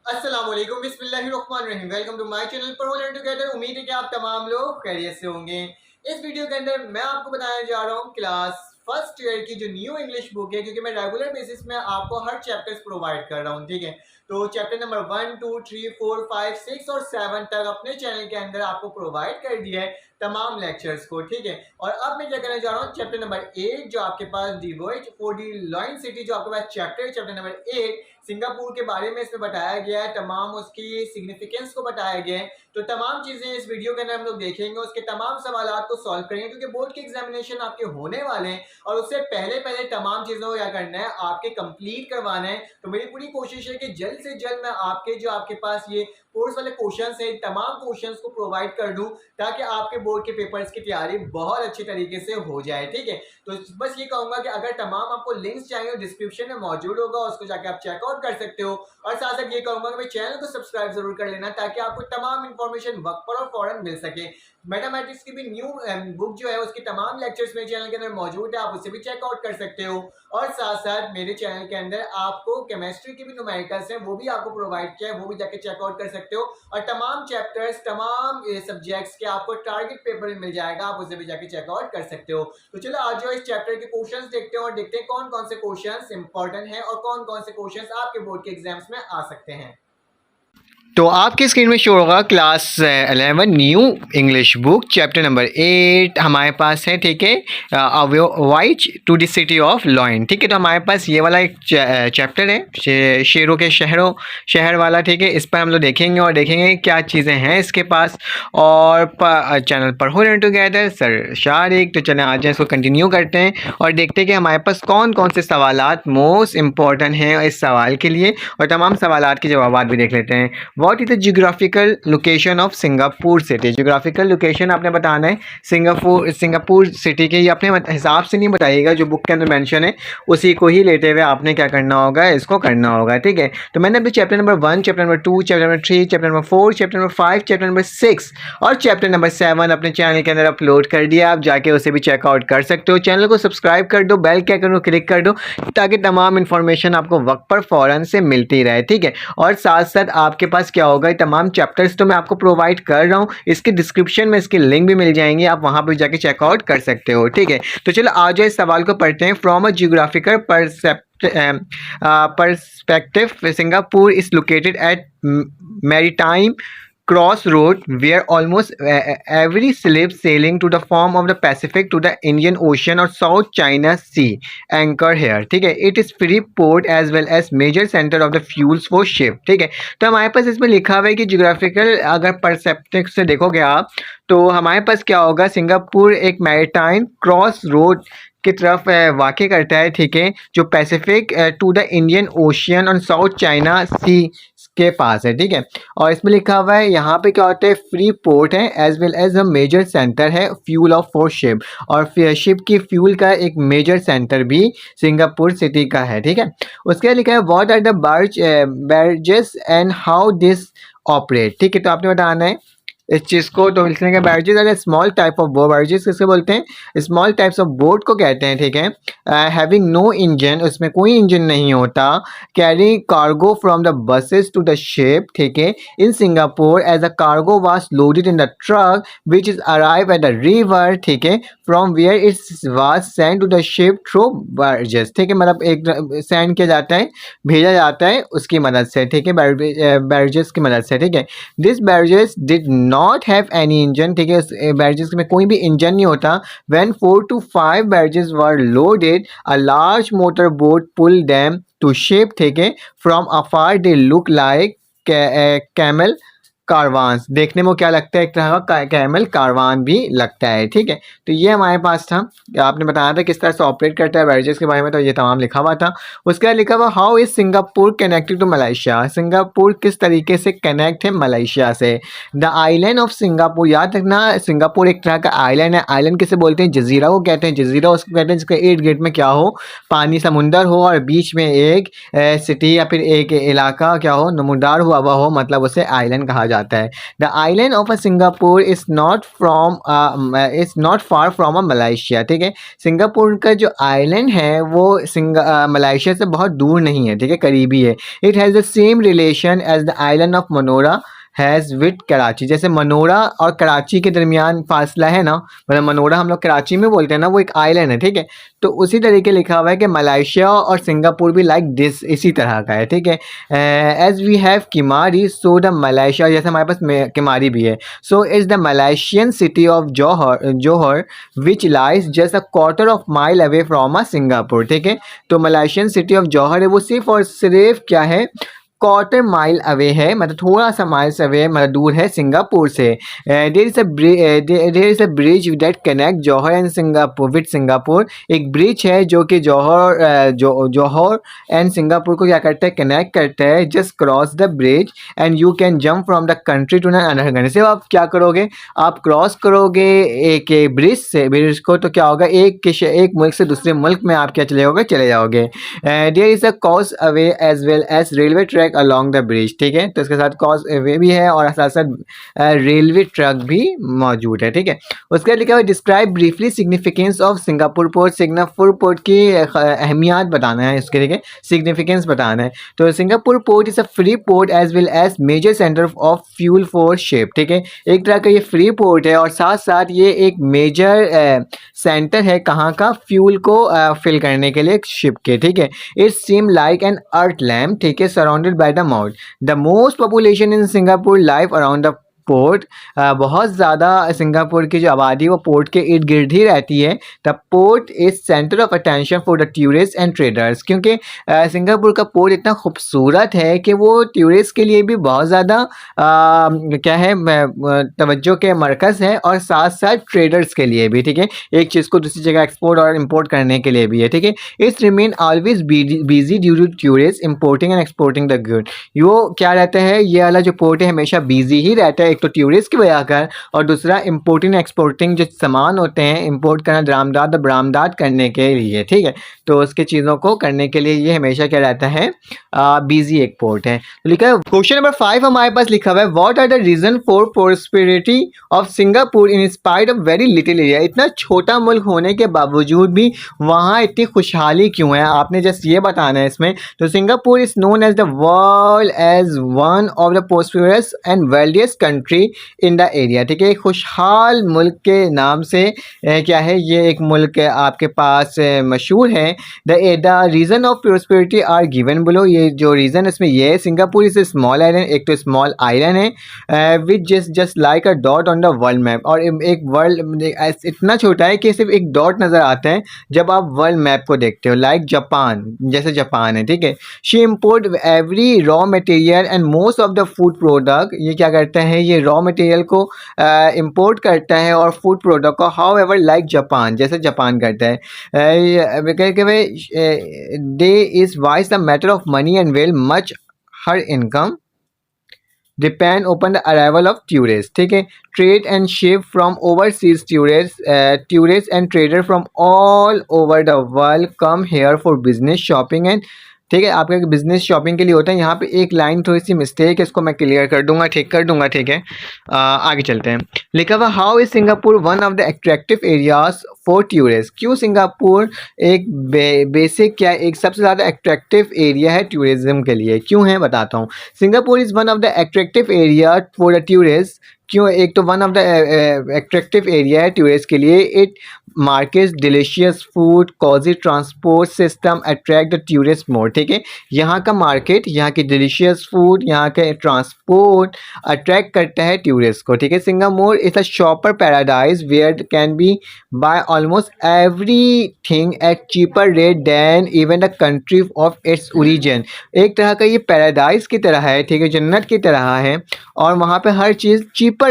अस्सलाम वालेकुम बिस्मिल्लाहिर्रहमानिर्रहीम। वेलकम टू माय चैनल पर लर्न टुगेदर। उम्मीद है कि आप तमाम लोग खैरियत से होंगे। इस वीडियो के अंदर मैं आपको बताने जा रहा हूँ क्लास फर्स्ट ईयर की जो न्यू इंग्लिश बुक है, क्योंकि मैं रेगुलर बेसिस में आपको हर चैप्टर्स प्रोवाइड कर रहा हूँ। ठीक है, तो चैप्टर नंबर 1, 2, 3, 4, 5, 6 और 7 तक अपने चैनल के अंदर आपको प्रोवाइड कर दिया है तमाम लेक्चर्स को। ठीक है, और अब मैं क्या करने जा रहा हूँ, चैप्टर नंबर 8 जो आपके पास divide for the lion city जो आपके पास चैप्टर है, चैप्टर नंबर 8 सिंगापुर के बारे में इसमें बताया गया है, तमाम उसकी सिग्निफिकेंस को बताया गया है। तो तमाम चीजें इस वीडियो के अंदर हम लोग देखेंगे, उसके तमाम सवालात को सॉल्व करेंगे, क्योंकि बोर्ड के एग्जामिनेशन आपके होने वाले हैं और उससे पहले पहले तमाम चीजों को क्या करना है, आपके कंप्लीट करवाना है। तो मेरी पूरी कोशिश है कि जल्द से जल्द मैं आपके जो आपके पास ये कोर्स वाले क्वेश्चंस है, तमाम क्वेश्चंस को प्रोवाइड कर दूं, ताकि आपके बोर्ड के पेपर्स की तैयारी बहुत अच्छी तरीके से हो जाए। ठीक है, तो बस ये कहूंगा कि अगर तमाम आपको लिंक्स चाहिए डिस्क्रिप्शन में मौजूद होगा, उसको जाके आप चेकआउट कर सकते हो। और साथ साथ ये कहूंगा कि मेरे चैनल को सब्सक्राइब जरूर कर लेना, ताकि आपको तमाम इंफॉर्मेशन वक्त पर और फौरन मिल सके। मैथमेटिक्स की भी न्यू बुक जो है, उसकी तमाम लेक्चर्स मेरे चैनल के अंदर मौजूद है, आप उसे भी चेकआउट कर सकते हो। और साथ साथ मेरे चैनल के अंदर आपको केमिस्ट्री की भी न्यूमेरिकल्स हैं, वो भी आपको प्रोवाइड किया है, वो भी जाके चेकआउट कर सकते हो। और तमाम चैप्टर्स, तमाम सब्जेक्ट्स के आपको टारगेट पेपर मिल जाएगा, आप उसे भी जाके चेकआउट कर सकते हो। तो चलो आज जो इस चैप्टर के क्वेश्चंस देखते हैं और देखते हैं कौन कौन से क्वेश्चंस इंपॉर्टेंट हैं और कौन कौन से क्वेश्चंस आपके बोर्ड के एग्जाम्स में आ सकते हैं। तो आपकी स्क्रीन में शो होगा class 11 new English book chapter number 8 हमारे पास है। ठीक है, which to the city of lion. ठीक है, तो हमारे पास ये वाला एक चैप्टर है, शेरों के शहर वाला। ठीक है, इस पर हम लोग देखेंगे और देखेंगे क्या चीज़ें हैं इसके पास। और चैनल पर हो लर्न टुगेदर सर शारिक। तो चलें आज इसको कंटिन्यू करते हैं और देखते हैं कि हमारे पास कौन कौन से सवालात मोस्ट इम्पॉर्टेंट हैं इस सवाल के लिए, और तमाम सवालात के जवाब भी देख लेते हैं। What is the geographical location of Singapore city. Geographical location आपने बताना है सिंगापुर सिटी के। ये अपने हिसाब से नहीं बताइएगा, जो बुक के अंदर मेंशन है उसी को ही लेते हुए आपने क्या करना होगा, इसको करना होगा। ठीक है, तो मैंने अभी chapter number 1, chapter number 2, chapter number 3, chapter number 4, chapter number 5, chapter number 6 और चैप्टर नंबर 7 अपने चैनल के अंदर अपलोड कर दिया। आप जाके उसे भी चेकआउट कर सकते हो। चैनल को सब्सक्राइब कर दो, बेल क्या करो क्लिक कर दो, ताकि तमाम इन्फॉर्मेशन आपको वक्त पर फौरन से मिलती रहे। ठीक है, और साथ साथ आपके पास क्या होगा, तमाम चैप्टर्स तो मैं आपको प्रोवाइड कर रहा हूँ, इसके डिस्क्रिप्शन में इसके लिंक भी मिल जाएंगे, आप वहां पर जाके चेकआउट कर सकते हो। ठीक है, तो चलो आज इस सवाल को पढ़ते हैं। From a geographical perspective, Singapore is located at maritime crossroad where almost every slip sailing to the form of the Pacific to the Indian Ocean or South China Sea anchor here. ठीक है, it is free port as well as major center of the fuels for ship. ठीक है, तो हमारे पास इसमें लिखा हुआ है कि जियोग्राफिकल अगर परसेप्टिव से देखोगे आप, तो हमारे पास क्या होगा, सिंगापुर एक मैरीटाइम क्रॉस रोड की तरफ वाक़ई करता है। ठीक है, जो Pacific to the Indian Ocean और साउथ चाइना सी के पास है। ठीक है, और इसमें लिखा हुआ है यहाँ पे क्या होता है, फ्री पोर्ट है as well as a major centre है फ्यूल ऑफ फॉर शिप, और शिप की फ्यूल का एक मेजर सेंटर भी सिंगापुर सिटी का है। ठीक है, उसके बाद लिखा है what are the barges and how this operate. ठीक है, तो आपने बताना है इस चीज़ को। तो लिखने के बैर्जेस अगर स्मॉल टाइप ऑफ बोट, बैर्जेस किसके बोलते हैं, स्मॉल टाइप्स ऑफ बोट को कहते हैं। ठीक है, हैविंग नो इंजन, उसमें कोई इंजन नहीं होता। Carry cargo from the buses to the ship. ठीक है, in Singapore as a cargo was loaded in the truck which is arrive at the river. ठीक है, from where it's was send to the ship through barges. ठीक है, मतलब एक send किया जाता है, भेजा जाता है उसकी मदद से। ठीक है, बैर्जेस की मदद से। ठीक है, this barges did not have any engine. ठीक है, बैर्जेस में कोई भी इंजन नहीं होता। When 4 to 5 barges were loaded a large motor boat pull them to ship. ठीक है, from afar they look like camel caravan. देखने में क्या लगता है, एक तरह का कैमल कारवान भी लगता है। ठीक है, तो ये हमारे पास था, आपने बताया था किस तरह से ऑपरेट करता है बैर्जेस के बारे में, तो ये तमाम लिखा हुआ था। उसके बाद लिखा हुआ how is Singapore connected to Malaysia. Singapore किस तरीके से कनेक्ट है मलेशिया से। द आइलैंड ऑफ सिंगापुर, याद रखना सिंगापुर एक तरह का आइलैंड है। आइलैंड किसे बोलते हैं, जजीरा को कहते हैं। जजीरा उसको कहते हैं जिसके इर्द गिर्द में क्या हो, पानी समुंदर हो और बीच में एक सिटी या फिर एक इलाका क्या हो, नमूदार हुआ हुआ हो, मतलब उसे आइलैंड कहा जाता है। The island of a Singapore is not far from a Malaysia, ठीक है। सिंगापुर का जो आइलैंड है वो मलेशिया से बहुत दूर नहीं है, ठीक है, करीबी है। It has the same relation as the island of Manora has with Karachi. जैसे मनोरा और कराची के दरमियान फासला है ना, मतलब मनोरा हम लोग कराची में बोलते हैं ना, वो एक आइलैंड है, ठीक है। तो उसी तरीके लिखा हुआ है कि मलेशिया और सिंगापुर भी लाइक दिस, इसी तरह का है, ठीक है। As we have Kemari so the Malaysia, जैसे हमारे पास किमारी भी है, so is the Malaysian city of Johor which lies just a quarter of mile away from a Singapore, ठीक है। तो मलेशियन सिटी ऑफ जौहर है वो सिर्फ और सिर्फ क्या है, क्वार्टर माइल अवे है, मतलब थोड़ा सा माइल्स अवे, मतलब दूर है सिंगापुर से। There is a bridge that connect Johor and Singapore with Singapore. एक ब्रिज है जो कि जौहर एंड सिंगापुर को क्या करता है, कनेक्ट करता है। Just cross the bridge and you can jump from the country to another country. सिर्फ आप क्या करोगे, आप क्रॉस करोगे एक ब्रिज से ब्रिज को, तो क्या होगा, एक मुल्क से दूसरे मुल्क में आप क्या चले जाओगे। There is a causeway as well as railway track along the bridge, ठीक है। तो इसके साथ कॉज वे भी है और साथ साथ रेलवे ट्रैक भी मौजूद है, ठीक है। उसके बाद लिखा हुआ describe briefly significance of Singapore port. Singapore port की अहमियत बताना है, इसके ठीक है, सिग्निफिकेंस बताना है। तो Singapore port is a free port as well as major centre of fuel for ship, ठीक है। एक तरह का ये फ्री पोर्ट है और साथ साथ ये एक मेजर सेंटर है, कहाँ का, फ्यूल को फिल करने के लिए शिप के, ठीक है। It seem like an earth lamp, ठीक है, surrounded by the mouth. The most population in Singapore live around the port. बहुत ज़्यादा सिंगापुर की जो आबादी है वो पोर्ट के इर्द गिर्द ही रहती है। The port is centre of attention for the tourist and traders, क्योंकि सिंगापुर का पोर्ट इतना खूबसूरत है कि वो टूरिस्ट के लिए भी बहुत ज़्यादा क्या है, तवज्जो के मरकज़ है और साथ साथ ट्रेडर्स के लिए भी, ठीक है, एक चीज़ को दूसरी जगह एक्सपोर्ट और इम्पोर्ट करने के लिए भी है, ठीक है। It's remain always busy due to tourist importing and exporting the good. वो क्या रहता है, ये वाला जो पोर्ट है हमेशा बिजी ही रहता है, एक तो टूरिस्ट की वजह कर और दूसरा इम्पोर्टिंग एक्सपोर्टिंग जो सामान होते हैं इम्पोर्ट करना, दरामदाद और बरामदाद करने के लिए, ठीक है। तो उसके चीज़ों को करने के लिए ये हमेशा क्या रहता है, बिजी एक पोर्ट है। तो लिखा है क्वेश्चन नंबर 5 हमारे पास लिखा हुआ है what are the reason for prosperity of Singapore in spite of very little area. इतना छोटा मुल्क होने के बावजूद भी वहाँ इतनी खुशहाली क्यों है, आपने जस्ट ये बताना है इसमें। तो Singapore is known as the world as one of the prosperous and wealthiest country in the area, ठीक है। खुशहाल मुल्क के नाम से क्या है, ये एक मुल्क आपके पास मशहूर है। The reason of prosperity are given below. ये जो रीज़न इसमें ये है, Singapore is a small island, एक तो स्मॉल आइलैंड है which just like a dot on the world map. और एक वर्ल्ड इतना छोटा है कि सिर्फ एक डॉट नज़र आता है जब आप वर्ल्ड मैप को देखते हो, लाइक जापान, जैसे जापान है, ठीक है। She import every raw material and most of the food product. ये क्या करता है, ये रॉ मटेरियल को इम्पोर्ट करता है और फूड प्रोडक्ट को, हाउ एवर लाइक जापान, जैसे जापान करता है। They is wise the matter of money and well much her income depend open the arrival of tourist, ठीक है। Trade and ship from overseas tourist and trader from all over the world come here for business shopping and, ठीक है, आपका business shopping के लिए होता है। यहाँ पे एक लाइन थोड़ी सी मिस्टेक है, इसको मैं क्लियर कर दूंगा, ठीक कर दूंगा, ठीक है। आगे चलते हैं। लिखा हुआ how is Singapore one of the attractive areas for tourist. क्यों सिंगापुर एक बेसिक क्या, एक सबसे ज़्यादा एट्रैक्टिव एरिया है टूरिज्म के लिए, क्यों है बताता हूँ। Singapore is one of the attractive area for the tourist. क्यों, एक तो one of the attractive area है टूरिस्ट के लिए। It markets delicious food, cosy transport system attract the tourist more, ठीक है। यहाँ का मार्केट, यहाँ की डिलीशियस फूड, यहाँ के ट्रांसपोर्ट अट्रैक्ट करता है टूरिस्ट को, ठीक है। Singapore is a shopper paradise where can be buy almost every thing at cheaper rate than even the country of its origin. एक तरह का ये पैराडाइज की तरह है, ठीक है, जन्नत की तरह है और वहाँ पे हर चीज़ चीपर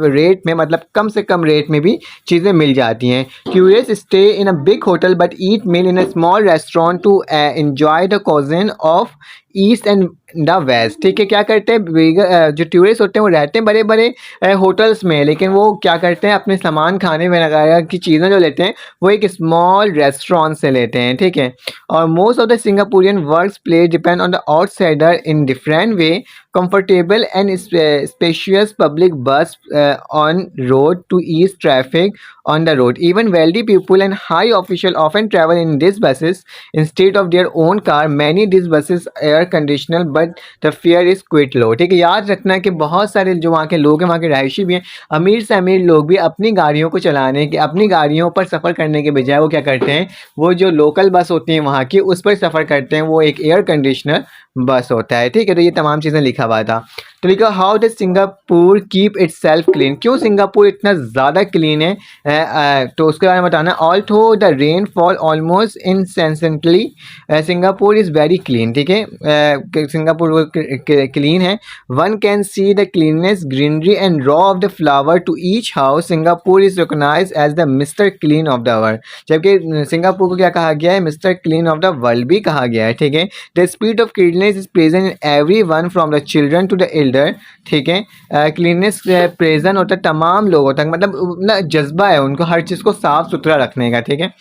रेट में, मतलब कम से कम रेट में भी चीज़ें मिल जाती हैं। Tourist stay in a big hotel but eat meal in a small restaurant to enjoy the cuisine of east and the west, ठीक है। क्या करते हैं जो टूरिस्ट होते हैं वो रहते हैं बड़े बड़े होटल्स में, लेकिन वो क्या करते हैं अपने सामान खाने वगैरह की चीज़ें जो लेते हैं वो एक स्मॉल रेस्टोरेंट से लेते हैं, ठीक है। और most of the Singaporean works place depend on the outsider in different way, comfortable and spacious public bus on road to ease traffic on the road. Even wealthy people and high official often travel in these buses instead of their own car. Many these buses air conditional but the fare is quite low, ठीक है। याद रखना कि बहुत सारे जो वहाँ के लोग हैं, वहाँ के रहायशी भी हैं, अमीर से अमीर लोग भी अपनी गाड़ियों को चलाने के, अपनी गाड़ियों पर सफ़र करने के बजाय वो क्या करते हैं, वो जो लोकल बस होती है वहाँ की उस पर सफ़र करते हैं, वो एक एयर कंडीशनर बस होता है, ठीक है। तो ये तमाम चीज़ें लिखा हुआ था। तो लिखा how does Singapore keep itself clean, क्यों सिंगापुर इतना ज़्यादा क्लीन है, तो उसके बारे में बताना। Although the rain fall almost incessantly, Singapore is very clean, ठीक है। सिंगापुर क्लीन है। One can see the cleanness greenery and row of the flower to each house. Singapore is recognise as the mister clean of the world, जबकि Singapore को क्या कहा गया है, mister clean of the world भी कहा गया है, ठीक है। The spirit of cleanliness is present in every one from the children to the elder, ठीक है। क्लीननेस प्रेजेंट होता है तमाम लोगों तक, मतलब ना जज्बा है उनको हर चीज़ को साफ सुथरा रखने का, ठीक है,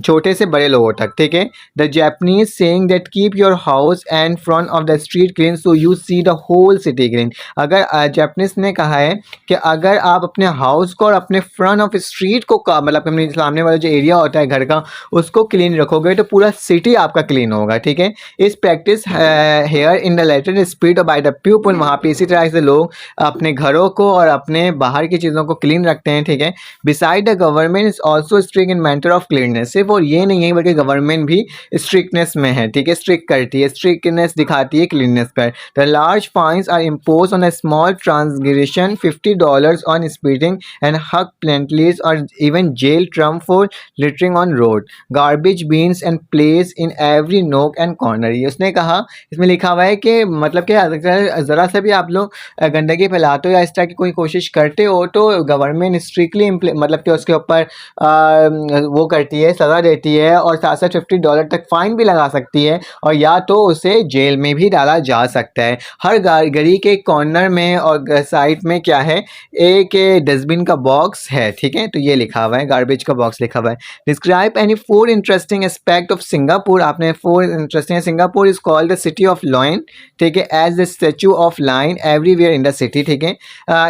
छोटे से बड़े लोगों तक, ठीक है। The Japanese saying that keep your house and front of the street clean so you see the whole city clean. अगर जैपनीज ने कहा है कि अगर आप अपने हाउस को और अपने फ्रंट ऑफ स्ट्रीट को मतलब अपने सामने वाला जो एरिया होता है घर का उसको क्लीन रखोगे तो पूरा सिटी आपका क्लीन होगा, ठीक है। इस practice here in the letter speed by the people, वहाँ पे इसी तरह से लोग अपने घरों को और अपने बाहर की चीज़ों को क्लीन रखते हैं, ठीक है। Beside the government is also strict in matter of cleanliness, सिर्फ और ये नहीं है बल्कि गवर्नमेंट भी स्ट्रिक्टनेस में है, ठीक है, स्ट्रिक्ट करती है, स्ट्रिक्टनेस दिखाती है क्लीननेस पर। The large fines are impose on a small transgression, $50 on speeding and हक प्लेंटलीज और even jail term for littering on road, garbage bins and place in every nook and corner. ये उसने कहा, इसमें लिखा हुआ है कि मतलब कि ज़रा सा भी आप लोग गंदगी फैलाते हो या इस तरह की कोई कोशिश करते हो तो गवर्नमेंट स्ट्रिक्टली मतलब कि उसके ऊपर वो करती है, सज़ा देती है और साथ साथ $50 तक फ़ाइन भी लगा सकती है और या तो उसे जेल में भी डाला जा सकता है। हर गली के कॉर्नर में और साइड में क्या है, एक डस्टबिन का बॉक्स है, ठीक है। तो ये लिखा हुआ है, गार्बेज का बॉक्स लिखा हुआ है। Describe any 4 interesting aspect of Singapore, आपने 4 interesting, Singapore is called the city of lion, ठीक है, as the statue of lion everywhere in the city, ठीक है।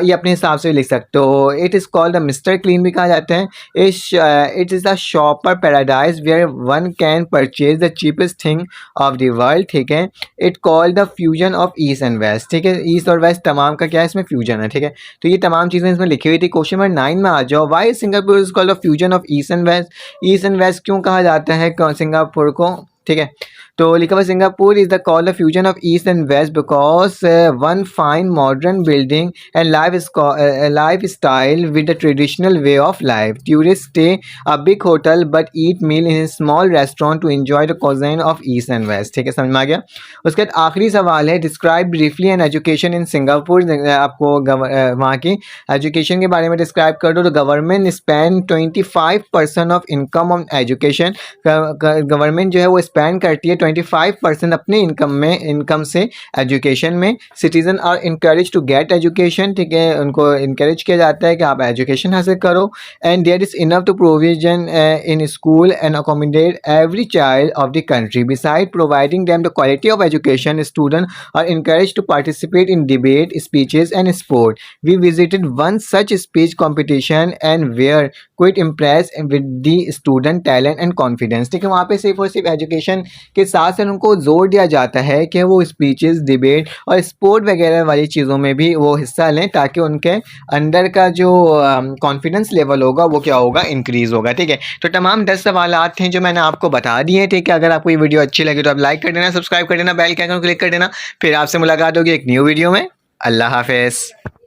ये अपने हिसाब से भी लिख सकते हो। It is called the mister clean भी कहा जाता है। It is the shopper paradise where one can purchase the cheapest thing of the world, ठीक है। It called the fusion of east and west, ठीक है, ईस्ट और वेस्ट तमाम का क्या है इसमें फ्यूजन है, ठीक है। तो ये तमाम चीज़ें इसमें लिखी हुई थी। क्वेश्चन नंबर 9 में आ जाओ, why Singapore is called the fusion of east and west, east and west क्यों कहा जाता है सिंगापुर को, ठीक है। तो लिखा हुआ Singapore is the called the fusion of east and west because one fine modern building and life style with the traditional way of life. Tourist stay a big hotel but eat meal in small restaurant to enjoy the cuisine of east and west, ठीक है, समझ में आ गया। उसके बाद आखिरी सवाल है, describe briefly an education in Singapore, आपको वहाँ की एजुकेशन के बारे में डिस्क्राइब कर दो। तो government spend 25% of income on education, government जो है वो स्पेंड करती है 25% अपने इनकम से एजुकेशन में। Citizen are encourage to get education, ठीक है, उनको इनकरेज किया जाता है कि आप एजुकेशन हासिल करो। And there is enough to provision in school and accommodate every child of the country. Beside providing them the quality of education, student are encourage to participate in debate, speeches and sport. We visited one such speech competition and were quite impress with the student talent and confidence, ठीक है। वहाँ पे सिर्फ और सिर्फ education के साथ साथ उनको जोर दिया जाता है कि वो स्पीचेस, डिबेट और स्पोर्ट वगैरह वाली चीज़ों में भी वो हिस्सा लें ताकि उनके अंदर का जो कॉन्फिडेंस लेवल होगा वो क्या होगा, इंक्रीज़ होगा, ठीक है। तो तमाम 10 सवालात हैं जो मैंने आपको बता दिए, ठीक है। अगर आपको ये वीडियो अच्छी लगी तो आप लाइक कर देना, सब्सक्राइब कर देना, बेल के आइकन क्लिक कर देना। फिर आपसे मुलाकात होगी एक न्यू वीडियो में। अल्लाह हाफिज़।